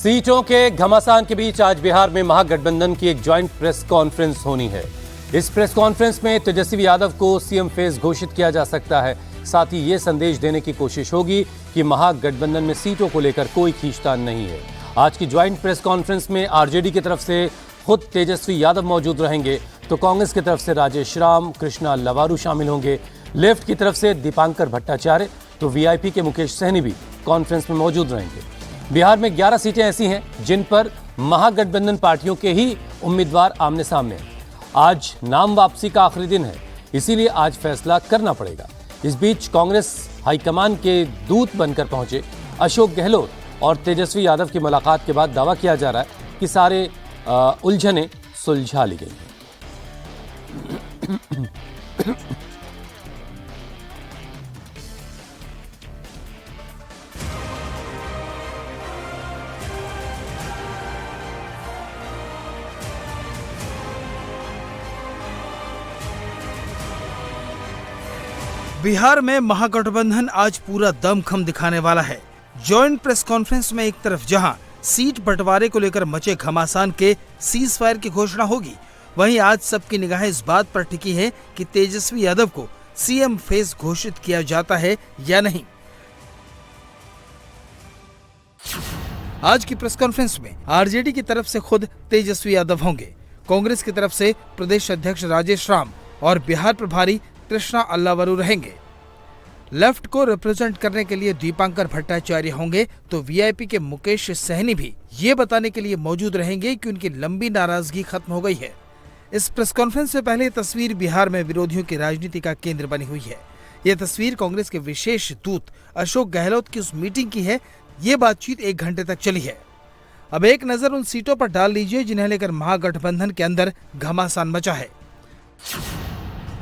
सीटों के घमासान के बीच आज बिहार में महागठबंधन की एक ज्वाइंट प्रेस कॉन्फ्रेंस होनी है। इस प्रेस कॉन्फ्रेंस में तेजस्वी यादव को सीएम फेस घोषित किया जा सकता है। साथ ही ये संदेश देने की कोशिश होगी कि महागठबंधन में सीटों को लेकर कोई खींचतान नहीं है। आज की ज्वाइंट प्रेस कॉन्फ्रेंस में आरजेडी की तरफ से खुद तेजस्वी यादव मौजूद रहेंगे, तो कांग्रेस की तरफ से राजेश राम, कृष्णा लवारू शामिल होंगे। लेफ्ट की तरफ से दीपांकर भट्टाचार्य, तो वीआईपी के मुकेश सहनी भी कॉन्फ्रेंस में मौजूद रहेंगे। बिहार में 11 सीटें ऐसी हैं जिन पर महागठबंधन पार्टियों के ही उम्मीदवार आमने सामने हैं। आज नाम वापसी का आखिरी दिन है, इसीलिए आज फैसला करना पड़ेगा। इस बीच कांग्रेस हाईकमान के दूत बनकर पहुंचे अशोक गहलोत और तेजस्वी यादव की मुलाकात के बाद दावा किया जा रहा है कि सारे उलझनें सुलझा ली गई हैं। बिहार में महागठबंधन आज पूरा दमखम दिखाने वाला है। जॉइंट प्रेस कॉन्फ्रेंस में एक तरफ जहां सीट बंटवारे को लेकर मचे घमासान के सीज फायर की घोषणा होगी, वहीं आज सबकी निगाहें इस बात पर टिकी है कि तेजस्वी यादव को सीएम फेस घोषित किया जाता है या नहीं। आज की प्रेस कॉन्फ्रेंस में आरजेडी की तरफ से खुद तेजस्वी यादव होंगे, कांग्रेस की तरफ से प्रदेश अध्यक्ष राजेश राम और बिहार प्रभारी कृष्णा लवारू रहेंगे। लेफ्ट को रिप्रेजेंट करने के लिए दीपांकर भट्टाचार्य होंगे, तो वीआईपी के मुकेश सहनी भी ये बताने के लिए मौजूद रहेंगे कि उनकी लंबी नाराजगी खत्म हो गई है। इस प्रेस कॉन्फ्रेंस से पहले तस्वीर बिहार में विरोधियों की राजनीति का केंद्र बनी हुई है। ये तस्वीर कांग्रेस के विशेष दूत अशोक गहलोत की उस मीटिंग की है। ये बातचीत 1 घंटे तक चली है। अब एक नजर उन सीटों पर डाल लीजिए जिन्हें लेकर महागठबंधन के अंदर घमासान मचा है।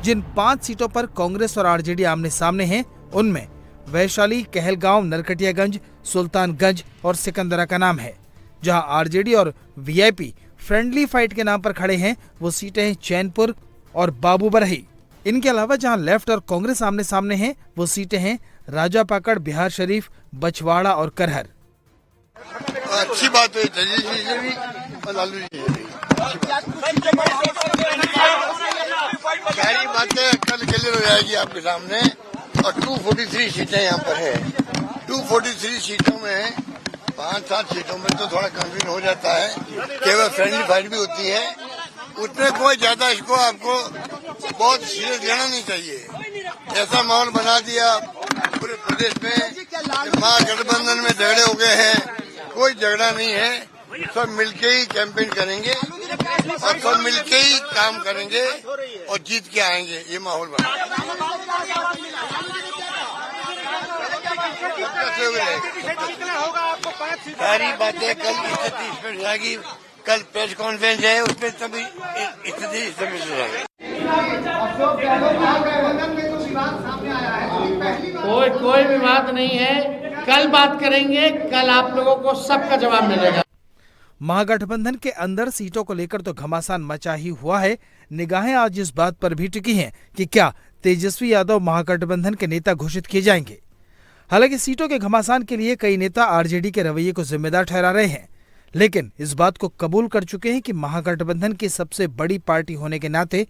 जिन 5 सीटों पर कांग्रेस और आरजेडी आमने सामने हैं, उनमें वैशाली, कहलगांव, नरकटियागंज, सुल्तानगंज और सिकंदरा का नाम है। जहां आरजेडी और वीआईपी फ्रेंडली फाइट के नाम पर खड़े हैं, वो सीटें हैं चैनपुर और बाबूबरही। इनके अलावा जहां लेफ्ट और कांग्रेस आमने सामने हैं, वो सीटें हैं राजापाकड़, बिहार शरीफ, बछवाड़ा और करहर। अच्छी बात है, सारी बातें कल क्लियर हो जाएगी आपके सामने। और 243 सीटें यहाँ पर है। 243 सीटों में 5-7 सीटों में तो थोड़ा कंफ्यूजन हो जाता है, केवल फ्रेंडली फाइट भी होती है। उतने कोई ज्यादा इसको आपको बहुत सीरियस लेना नहीं चाहिए। ऐसा माहौल बना दिया पूरे प्रदेश में, महागठबंधन में झगड़े हो गए हैं। कोई झगड़ा नहीं है, सब मिलके ही कैंपेन करेंगे और सब मिलके ही काम करेंगे और जीत के आएंगे। ये माहौल बना सारी बातें कल स्थिति इस पर जाएगी। कल प्रेस कॉन्फ्रेंस है, उसमें सभी स्थिति इस पर मिल जाएगी। कोई विवाद नहीं है, कल बात करेंगे। कल आप लोगों को सबका जवाब मिलेगा। महागठबंधन के अंदर सीटों को लेकर तो घमासान मचा ही हुआ है। निगाहें आज इस बात पर भी टिकी हैं कि क्या तेजस्वी यादव महागठबंधन के नेता घोषित किए जाएंगे। हालांकि सीटों के घमासान के लिए कई नेता आरजेडी के रवैये को जिम्मेदार ठहरा रहे हैं, लेकिन इस बात को कबूल कर चुके हैं कि महागठबंधन की सबसे बड़ी पार्टी होने के नाते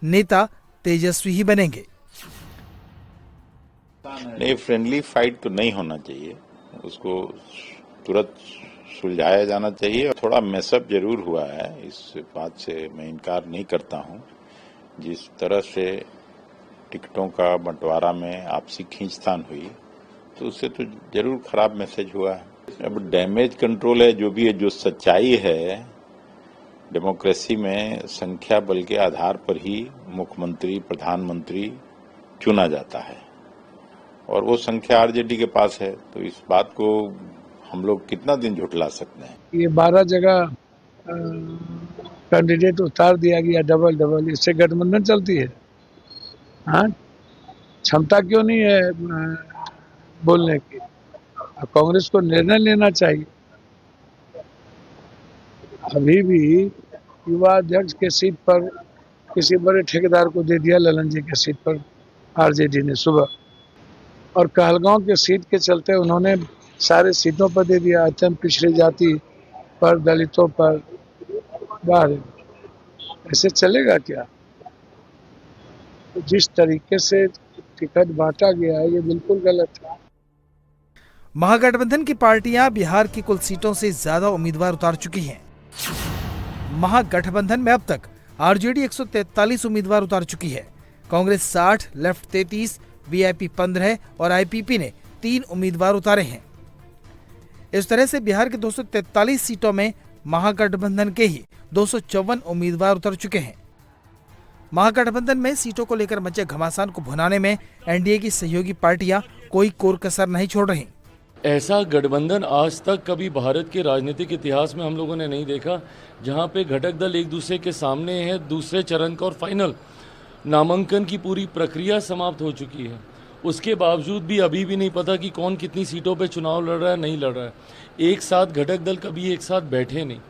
नेता तेजस्वी ही बनेंगे। नहीं, फ्रेंडली फाइट तो नहीं होना चाहिए, उसको तुरंत सुलझाया जाना चाहिए। थोड़ा मैसअप जरूर हुआ है, इस बात से मैं इनकार नहीं करता हूं। जिस तरह से टिकटों का बंटवारा में आपसी खींचतान हुई, तो उससे तो जरूर खराब मैसेज हुआ है। अब डैमेज कंट्रोल है, जो भी है, जो सच्चाई है डेमोक्रेसी में, संख्या बल के आधार पर ही मुख्यमंत्री, प्रधानमंत्री चुना जाता है और वो संख्या आरजेडी के पास है। तो इस बात को हम लोग कितना दिन झुठला सकते हैं। ये 12 जगह कैंडिडेट उतार दिया गया, डबल, इससे गठबंधन चलती है। हाँ, क्षमता क्यों नहीं है बोलने की। कांग्रेस को निर्णय लेना चाहिए। अभी भी युवा अध्यक्ष के सीट पर किसी बड़े ठेकेदार को दे दिया, ललन जी के सीट पर आरजेडी ने सुबह, और कहलगांव के सीट के चलते उन्होंने सारे सीटों पर दे दिया। अत्यंत पिछड़ी जाति पर, दलितों पर बाहर। ऐसे चलेगा क्या? तो जिस तरीके से टिकट बांटा गया है ये बिल्कुल गलत है। महागठबंधन की पार्टियां बिहार की कुल सीटों से ज्यादा उम्मीदवार उतार चुकी हैं। महागठबंधन में अब तक आरजेडी 143 उम्मीदवार उतार चुकी है। कांग्रेस 60, लेफ्ट 33, वीआईपी 15 और आईपीपी ने 3 उम्मीदवार उतारे हैं। इस तरह से बिहार के 243 सीटों में महागठबंधन के ही 254 उम्मीदवार उतर चुके हैं। महागठबंधन में सीटों को लेकर मचे घमासान को भुनाने में एनडीए की सहयोगी पार्टियां कोई कोर कसर नहीं छोड़ रही। ऐसा गठबंधन आज तक कभी भारत के राजनीतिक इतिहास में हम लोगों ने नहीं देखा, जहां पे घटक दल एक दूसरे के सामने है। दूसरे चरण का और फाइनल नामांकन की पूरी प्रक्रिया समाप्त हो चुकी है। उसके बावजूद भी अभी भी नहीं पता कि कौन कितनी सीटों पे चुनाव लड़ रहा है, नहीं लड़ रहा है। एक साथ घटक दल कभी एक साथ बैठे नहीं।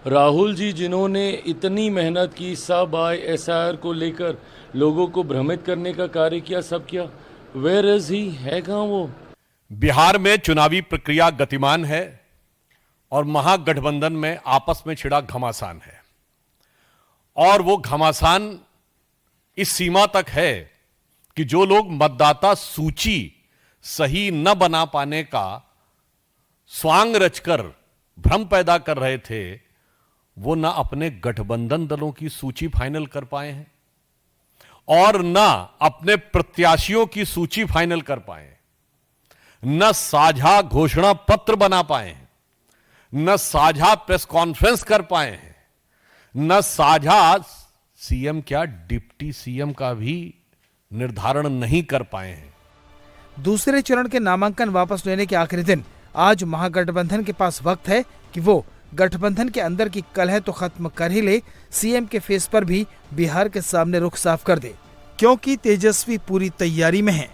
राहुल जी जिन्होंने इतनी मेहनत की, सब आए एसआईआर को लेकर लोगों को भ्रमित करने का कार्य किया, सब किया, वेयर इज ही, है कहाँ वो? बिहार में चुनावी प्रक्रिया गतिमान है और महागठबंधन में आपस में छिड़ा घमासान है। और वो घमासान इस सीमा तक है कि जो लोग मतदाता सूची सही न बना पाने का स्वांग रचकर भ्रम पैदा कर रहे थे, वो ना अपने गठबंधन दलों की सूची फाइनल कर पाए हैं और ना अपने प्रत्याशियों की सूची फाइनल कर पाए हैं, न साझा घोषणा पत्र बना पाए हैं, न साझा प्रेस कॉन्फ्रेंस कर पाए हैं, न साझा सीएम क्या डिप्टी सीएम का भी निर्धारण नहीं कर पाए हैं। दूसरे चरण के नामांकन वापस लेने के आखिरी दिन आज महागठबंधन के पास वक्त है कि वो गठबंधन के अंदर की कलह तो खत्म कर ही ले, सीएम के फेस पर भी बिहार के सामने रुख साफ कर दे, क्योंकि तेजस्वी पूरी तैयारी में है।